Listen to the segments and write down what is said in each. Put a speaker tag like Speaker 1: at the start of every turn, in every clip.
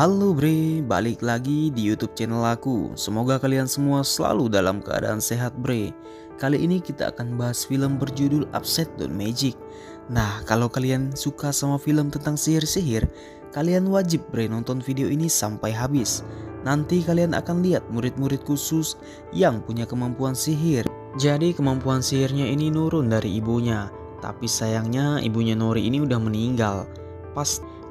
Speaker 1: Halo bre, balik lagi di YouTube channel aku. Semoga kalian semua selalu dalam keadaan sehat bre. Kali ini kita akan bahas film berjudul Upside Down Magic. Nah, kalau kalian suka sama film tentang sihir-sihir, kalian wajib bre nonton video ini sampai habis. Nanti kalian akan lihat murid-murid khusus yang punya kemampuan sihir. Jadi kemampuan sihirnya ini nurun dari ibunya. Tapi sayangnya ibunya Nori ini udah meninggal.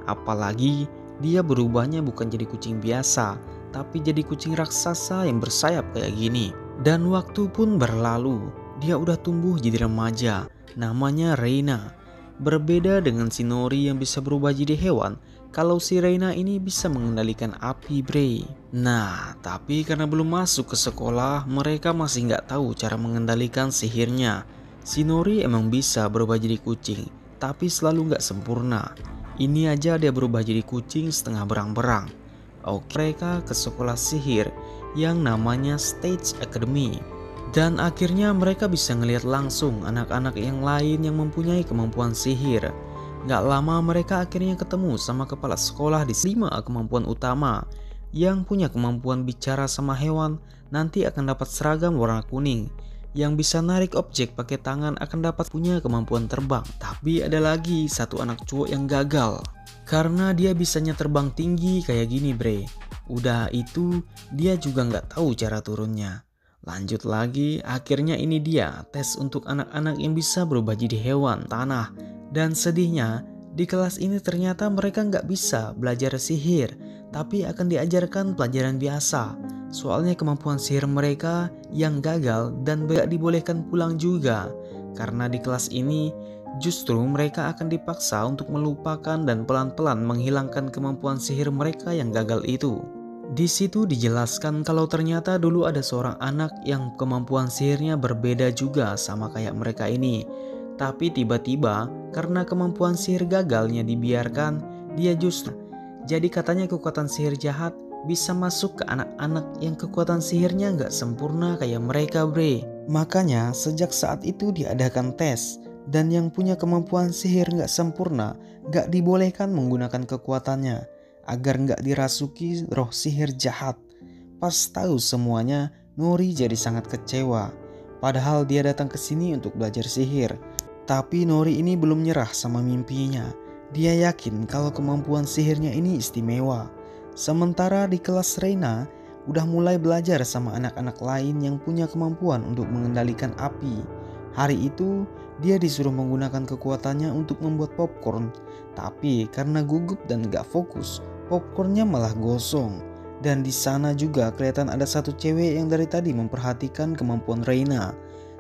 Speaker 1: Apalagi dia berubahnya bukan jadi kucing biasa, tapi jadi kucing raksasa yang bersayap kayak gini. Dan waktu pun berlalu, dia udah tumbuh jadi remaja, namanya Reina. Berbeda dengan si Nori yang bisa berubah jadi hewan, kalau si Reina ini bisa mengendalikan api bre. Nah, tapi karena belum masuk ke sekolah, mereka masih nggak tahu cara mengendalikan sihirnya. Si Nori emang bisa berubah jadi kucing, tapi selalu nggak sempurna. Ini aja dia berubah jadi kucing setengah berang-berang. Oke, mereka ke sekolah sihir yang namanya Stage Academy. Dan akhirnya mereka bisa ngelihat langsung anak-anak yang lain yang mempunyai kemampuan sihir. Gak lama mereka akhirnya ketemu sama kepala sekolah di 5 kemampuan utama. Yang punya kemampuan bicara sama hewan nanti akan dapat seragam warna kuning. Yang bisa narik objek pakai tangan akan dapat punya kemampuan terbang. Tapi ada lagi satu anak cowok yang gagal karena dia bisanya terbang tinggi kayak gini bre. Udah itu dia juga nggak tahu cara turunnya. Lanjut lagi, akhirnya ini dia tes untuk anak-anak yang bisa berubah jadi hewan tanah. Dan sedihnya di kelas ini ternyata mereka nggak bisa belajar sihir, tapi akan diajarkan pelajaran biasa. Soalnya kemampuan sihir mereka yang gagal dan gak dibolehkan pulang juga. Karena di kelas ini justru mereka akan dipaksa untuk melupakan dan pelan-pelan menghilangkan kemampuan sihir mereka yang gagal itu. Di situ dijelaskan kalau ternyata dulu ada seorang anak yang kemampuan sihirnya berbeda juga sama kayak mereka ini. Tapi tiba-tiba karena kemampuan sihir gagalnya dibiarkan, dia justru jadi katanya kekuatan sihir jahat bisa masuk ke anak-anak yang kekuatan sihirnya nggak sempurna kayak mereka bre. Makanya sejak saat itu diadakan tes, dan yang punya kemampuan sihir nggak sempurna nggak dibolehkan menggunakan kekuatannya agar nggak dirasuki roh sihir jahat. Pas tahu semuanya, Nori jadi sangat kecewa. Padahal dia datang ke sini untuk belajar sihir. Tapi Nori ini belum nyerah sama mimpinya. Dia yakin kalau kemampuan sihirnya ini istimewa. Sementara di kelas Reina udah mulai belajar sama anak-anak lain yang punya kemampuan untuk mengendalikan api. Hari itu dia disuruh menggunakan kekuatannya untuk membuat popcorn. Tapi karena gugup dan gak fokus, popcornnya malah gosong. Dan di sana juga kelihatan ada satu cewek yang dari tadi memperhatikan kemampuan Reina.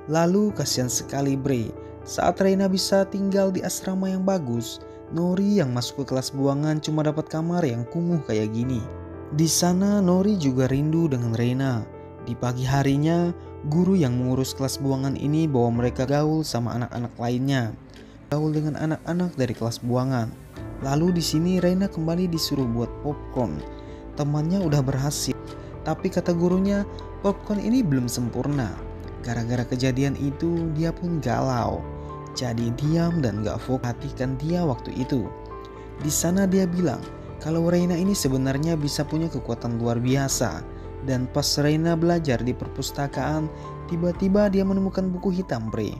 Speaker 1: Lalu kasihan sekali bre, saat Reina bisa tinggal di asrama yang bagus, Nori yang masuk ke kelas buangan cuma dapat kamar yang kumuh kayak gini. Di sana Nori juga rindu dengan Reina. Di pagi harinya, guru yang mengurus kelas buangan ini bawa mereka gaul sama anak-anak lainnya. Gaul dengan anak-anak dari kelas buangan. Lalu di sini Reina kembali disuruh buat popcorn. Temannya udah berhasil, tapi kata gurunya popcorn ini belum sempurna. Gara-gara kejadian itu dia pun galau. Jadi diam dan gak fokuskan dia waktu itu. Di sana dia bilang kalau Reina ini sebenarnya bisa punya kekuatan luar biasa. Dan pas Reina belajar di perpustakaan, tiba-tiba dia menemukan buku hitam bre.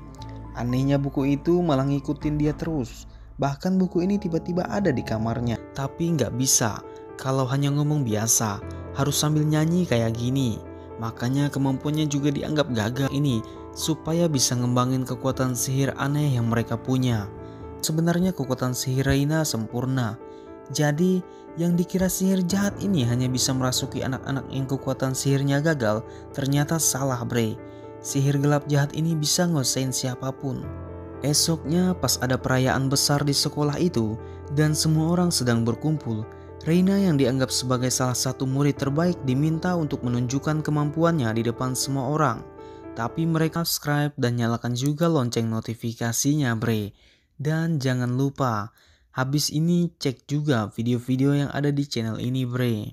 Speaker 1: Anehnya buku itu malah ngikutin dia terus. Bahkan buku ini tiba-tiba ada di kamarnya. Tapi gak bisa kalau hanya ngomong biasa, harus sambil nyanyi kayak gini. Makanya kemampuannya juga dianggap gagal ini, supaya bisa ngembangin kekuatan sihir aneh yang mereka punya. Sebenarnya kekuatan sihir Reina sempurna. Jadi yang dikira sihir jahat ini hanya bisa merasuki anak-anak yang kekuatan sihirnya gagal, ternyata salah bre. Sihir gelap jahat ini bisa ngosain siapapun. Esoknya pas ada perayaan besar di sekolah itu dan semua orang sedang berkumpul, Reina yang dianggap sebagai salah satu murid terbaik diminta untuk menunjukkan kemampuannya di depan semua orang. Tapi mereka subscribe dan nyalakan juga lonceng notifikasinya bre. Dan jangan lupa, habis ini cek juga video-video yang ada di channel ini bre.